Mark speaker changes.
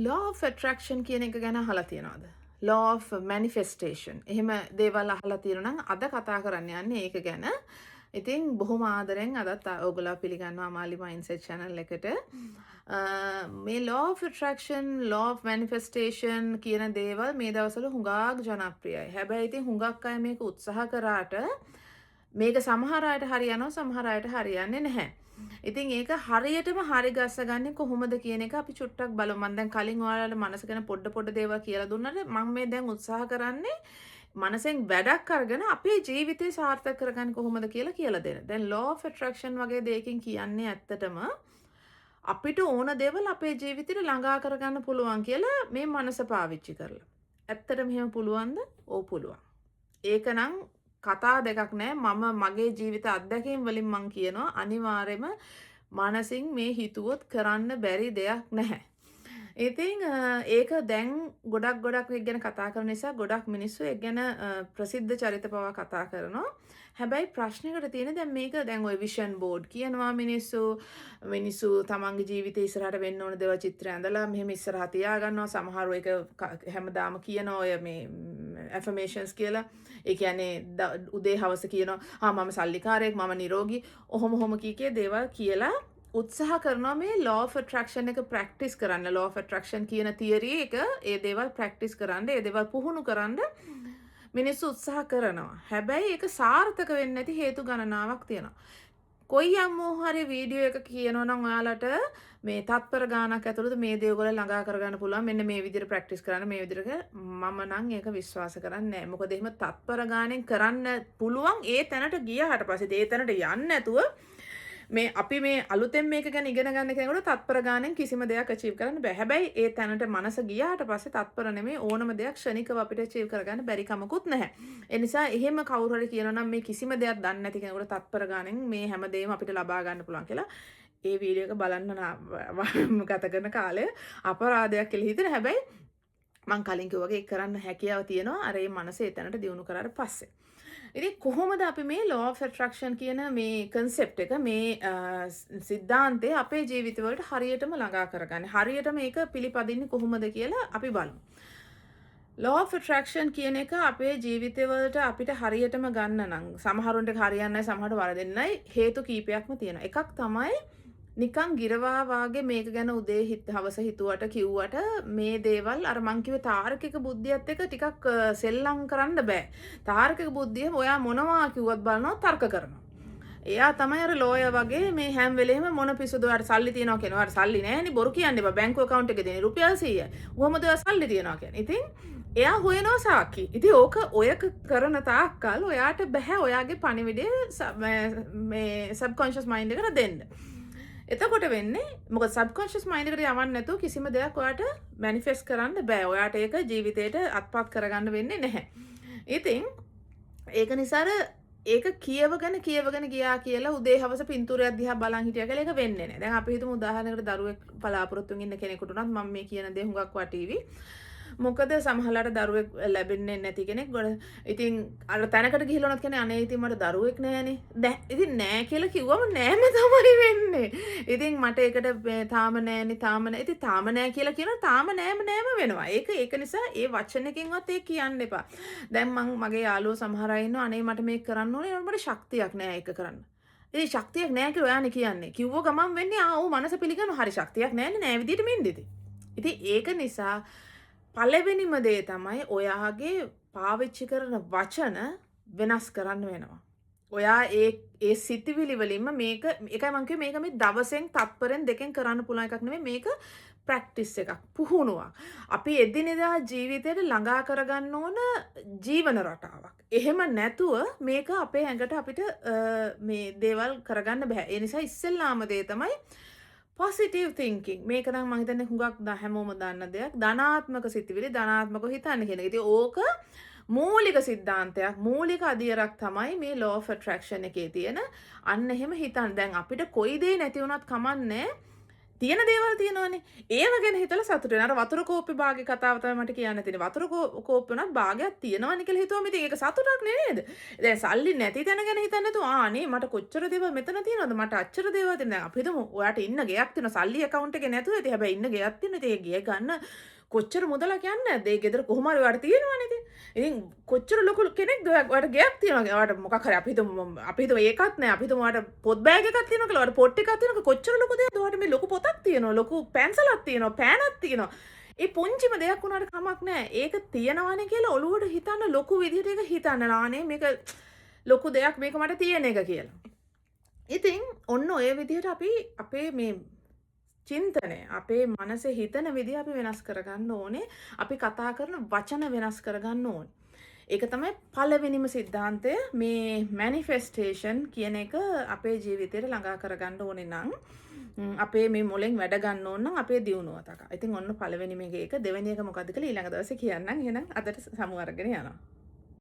Speaker 1: law of attraction කියන එක ගැන අහලා තියෙනවද? law of manifestation. එහෙම දේවල් අහලා තියෙනවා නම් අද කතා කරන්න යන්නේ ඒක ගැන. ඉතින් බොහොම ආදරෙන් අදත් ඔයගොල්ලෝ පිළිගන්නවා මාලි mindset channel එකට. මේ law of attraction, law of manifestation කියන දේවල් මේ දවස්වල හුඟක් ජනප්‍රියයි. හැබැයි ඉතින් හුඟක් අය මේක උත්සාහ කරාට මේක සමහර අයට හරියනවා සමහර අයට හරියන්නේ නැහැ. ඉතින් ඒක හරියටම හරි ගස්සගන්නේ කොහොමද කියන එක අපි චුට්ටක් බලමු. මම දැන් කලින් ඔයාලට මනස ගැන පොඩ දේවල් කියලා දුන්නාට මම මේ දැන් උත්සාහ කරන්නේ මනසෙන් වැඩක් අරගෙන අපේ ජීවිතේ සාර්ථක කරගන්න කොහොමද කියලා දෙන්න. දැන් law of attraction වගේ දෙයකින් කියන්නේ ඇත්තටම අපිට ඕන දේවල් අපේ ජීවිතේට ළඟා කරගන්න පුළුවන් කියලා මේ මනස පාවිච්චි කරලා. ඇත්තටම එහෙම පුළුවන්ද? ඔව් පුළුවන්. ඒකනම් කතා දෙකක් නෑ. මම මගේ ජීවිත අත්දැකීම් වලින් මං කියනවා අනිවාර්යයෙන්ම මනසින් මේ හිතුවොත් කරන්න බැරි දෙයක් නැහැ. ඉතින් ඒක දැන් ගොඩක් ඒක ගැන කතා කරන නිසා ගොඩක් මිනිස්සු ඒක ගැන ප්‍රසිද්ධ චරිත පවා කතා කරනවා. හැබැයි ප්‍රශ්නයකට තියෙන දැන් මේක දැන් ওই විෂන් බෝඩ් කියනවා මිනිස්සු තමන්ගේ ජීවිතේ ඉස්සරහට වෙන්න ඕන දේවල් චිත්‍රය ඇඳලා මෙහෙම ඉස්සරහ තියා ගන්නවා. සමහරව ඒක හැමදාම කියනවා ඔය මේ affirmations කියලා. ඒ කියන්නේ උදේ හවස කියනවා මම සල්ලිකාරයෙක් මම නිරෝගී ඔහොම කීකේ දේවල් කියලා උත්සාහ කරනවා මේ law of attraction එක practice කරන්න. law of attraction කියන theory එක ඒ දේවල් practice කරන්න, ඒ දේවල් පුහුණු කරන්න මිනිස්සු උත්සාහ කරනවා. හැබැයි ඒක සාර්ථක වෙන්නේ නැති හේතු ගණනාවක් තියෙනවා. කොයි අම්මෝ හරි වීඩියෝ එක කියනවා නම් ඔයාලට මේ තත්පර ගානක් ඇතුළත මේ දේ ඔයගොල්ලෝ ළඟා කරගන්න පුළුවන්. මෙන්න මේ විදිහට ප්‍රැක්ටිස් කරන්න මේ විදිහට මම නම් ඒක විශ්වාස කරන්නේ නැහැ. මොකද එහෙම තත්පර ගානෙන් කරන්න පුළුවන් ඒ තැනට ගියාට පස්සේ ඒ තැනට යන්නේ නැතුව මේ අපි මේ අලුතෙන් මේක ගැන ඉගෙන ගන්න කෙනෙකුට තත්පර ගානෙන් කිසිම දෙයක් achieve කරන්න බෑ. හැබැයි ඒ තැනට මනස ගියාට පස්සේ තත්පර නෙමෙයි ඕනම දෙයක් ක්ෂණිකව අපිට achieve කරගන්න බැරි කමකුත් නැහැ. ඒ නිසා එහෙම කවුරු හරි කියනවා නම් මේ කිසිම දෙයක් දන්නේ නැති කෙනෙකුට තත්පර ගානෙන් මේ හැමදේම අපිට ලබා ගන්න පුළුවන් කියලා ඒ වීඩියෝ එක බලන්න ගත කරන කාලය අපරාධයක් කියලා හිතෙන. හැබැයි මං කලින් කිව්වා වගේ ඒක කරන්න හැකියාව තියෙනවා අර ඒ මනස ඒ තැනට දියුණු කරාට පස්සේ. ඉතින් කොහොමද අපි මේ law of attraction කියන මේ concept එක මේ සිද්ධාන්තය අපේ ජීවිතවලට හරියටම ළඟා කරගන්නේ? හරියටම මේක පිළිපදින්නේ කොහොමද කියලා අපි බලමු. law of attraction කියන එක අපේ ජීවිතවලට අපිට හරියටම ගන්න නම් සමහරුන්ට හරියන්නේ නැහැ සමහරට වරදින්නයි හේතු කීපයක්ම තියෙනවා. එකක් තමයි නිකන් ගිරවා වාගේ මේක ගැන උදේ හවස හිතුවට කිව්වට මේ දේවල් අර මං කිව්වේ තාර්කික බුද්ධියත් එක්ක ටිකක් සෙල්ලම් කරන්න බෑ. තාර්කික බුද්ධිය ඔයා මොනවා කිව්වත් බලනවා තර්ක කරනවා. එයා තමයි අර ලෝයර් වගේ මේ හැම වෙලේම මොන පිසුද ඔයාට සල්ලි තියනවා කියනවා. ඔයාට සල්ලි නැහැනේ බොරු කියන්නේ බා බැංකු account එකේ දෙන රුපියල් 100යි. කොහොමද ඔයා සල්ලි තියනවා කියන්නේ. ඉතින් එයා හොයනවා සාක්කි. ඉතින් ඕක ඔය කරන තාක්කල් ඔයාට බෑ ඔයාගේ පණිවිඩය මේ subconscious mind එකට දෙන්න. එතකොට වෙන්නේ මොකද subconscious mind එකට යවන්න නැතුව කිසිම දෙයක් ඔයාට manifest කරන්න බෑ. ඔයාට ඒක ජීවිතේට අත්පත් කරගන්න වෙන්නේ නැහැ. ඉතින් ඒක නිසා ඒක කියවගෙන ගියා කියලා උදේ හවස පින්තූරයක් දිහා බලන් හිටියා කියලා ඒක වෙන්නේ නැහැ. දැන් අපි හිතමු උදාහරණයකට දරුවෙක් බලාපොරොත්තුෙන් ඉන්න කෙනෙකුට උනත් මම මේ කියන දේ හුඟක් වටීවි. මොකද සමහරලාට දරුවෙක් ලැබෙන්නේ නැති කෙනෙක් ගොඩ ඉතින් අර තැනකට ගිහිල්ලා උනත් කියන්නේ අනේ ඉතින් මට දරුවෙක් නැහැනේ. ඉතින් නෑ කියලා කිව්වම නෑම තමයි වෙන්නේ. ඉතින් මට ඒකට තාම නෑනේ තාම නෑ. ඉතින් තාම නෑ කියලා කියනවා තාම නෑම වෙනවා. ඒක නිසා ඒ වචනකින්වත් ඒක කියන්න එපා. දැන් මගේ යාළුවෝ සමහර අය ඉන්නවා අනේ මට මේක කරන්න ඕනේ මට ශක්තියක් නෑ ඒක කරන්න. ඉතින් ශක්තියක් නෑ කියලා ඔයානේ කියන්නේ. කිව්ව ගමන් වෙන්නේ ඔව් මනස පිළිගන්නවා හරි ශක්තියක් නෑනේ නෑ විදියට මෙන්දිති. ඉතින් ඒක නිසා පළවෙනිම දේ තමයි ඔයාගේ පාවිච්චි කරන වචන වෙනස් කරන්න වෙනවා. ඔයා ඒ සිතිවිලි වලින්ම මේක එකයි මම කිව්වේ මේක මේ දවසෙන් තත්පරෙන් දෙකෙන් කරන්න පුළුවන් එකක් නෙමෙයි මේක ප්‍රැක්ටිස් එකක් පුහුණුවක්. අපි එදිනෙදා ජීවිතේට ළඟා කරගන්න ඕන ජීවන රටාවක්. එහෙම නැතුව මේක අපේ ඇඟට අපිට මේ දේවල් කරගන්න බෑ. ඒ නිසා ඉස්සෙල්ලාම දේ තමයි positive thinking. මේක නම් මම හිතන්නේ හුඟක් හැමෝම දන්න දෙයක්. ධනාත්මක සිතිවිලි ධනාත්මකව හිතන්න කියන එක. ඉතින් ඕක මූලික සිද්ධාන්තයක් මූලික අදියරක් තමයි මේ law of attraction එකේ තියෙන. අන්න එහෙම හිතන්න. දැන් අපිට කොයි දේ නැති වුණත් කමන්නේ තියෙන දේවල් තියෙනවනේ. ඒව ගැන හිතලා සතුටු වෙනවා. අර වතුර කෝප්පේ භාගේ කතාව තමයි මට කියන්න තියෙන්නේ. වතුර කෝප්පේ උනත් භාගයක් තියෙනවනේ කියලා හිතුවම ඉතින් ඒක සතුටක් නේද? දැන් සල්ලි නැති තැන ගැන හිතන්නේ නැතුව අනේ මට කොච්චර දේවල් මෙතන තියෙනවද? මට අච්චර දේවල් තියෙනවා. දැන් අපි හිතමු ඔයාට ඉන්න ගෙයක් තියෙනවා. සල්ලි account එකේ නැතුව ඇති. හැබැයි ඉන්න ගෙයක් තියෙනවා. ඉතින් ඒ ගෙය ගන්න කොච්චර මුදලක් යන්නේ නැද්ද? ඒ ගෙදර කොහොම හරි ඔයාට තියෙනවනේ ඉතින්. ඉතින් කොච්චර ලොකු කෙනෙක්ද ඔයාට ගෙයක් තියෙනවා. ඔයාට මොකක් හරි අපි හිතමු ඒකත් නෑ. අපි හිතමු ඔයාට පොත් බෑග් එකක් තියෙනවා කියලා. ඔයාට පොට් එකක් තියෙනවා. කොච්චර ලොකු දෙයක්ද? ඔයාට මේ ලොකු පොතක් තියෙනවා. ලොකු පැන්සලක් තියෙනවා. පෑනක් තියෙනවා. ඒ පුංචිම දෙයක් වුණාට කමක් නෑ. ඒක තියෙනවනේ කියලා ඔළුවට හිතන්න ලොකු විදිහට ඒක හිතන්න නානේ මේක ලොකු දෙයක් මේක මට තියෙන එක කියලා. ඉතින් ඔන්න ඔය විදිහට අපි අපේ මේ චින්තනය අපේ මනසේ හිතන විදිහ අපි වෙනස් කරගන්න ඕනේ. අපි කතා කරන වචන වෙනස් කරගන්න ඕනේ. ඒක තමයි පළවෙනිම සිද්ධාන්තය. මේ මැනිෆෙස්ටේෂන් කියන එක අපේ ජීවිතේට ළඟා කරගන්න ඕනේ නම් අපේ මේ මොලෙන් වැඩ ගන්න ඕන නම් අපේ දියුණුව තක. ඉතින් ඔන්න පළවෙනි මේක ඒක. දෙවෙනි එක මොකද්ද කියලා ඊළඟ දවසේ කියන්නම්. එහෙනම් අදට සමු අරගෙන යනවා.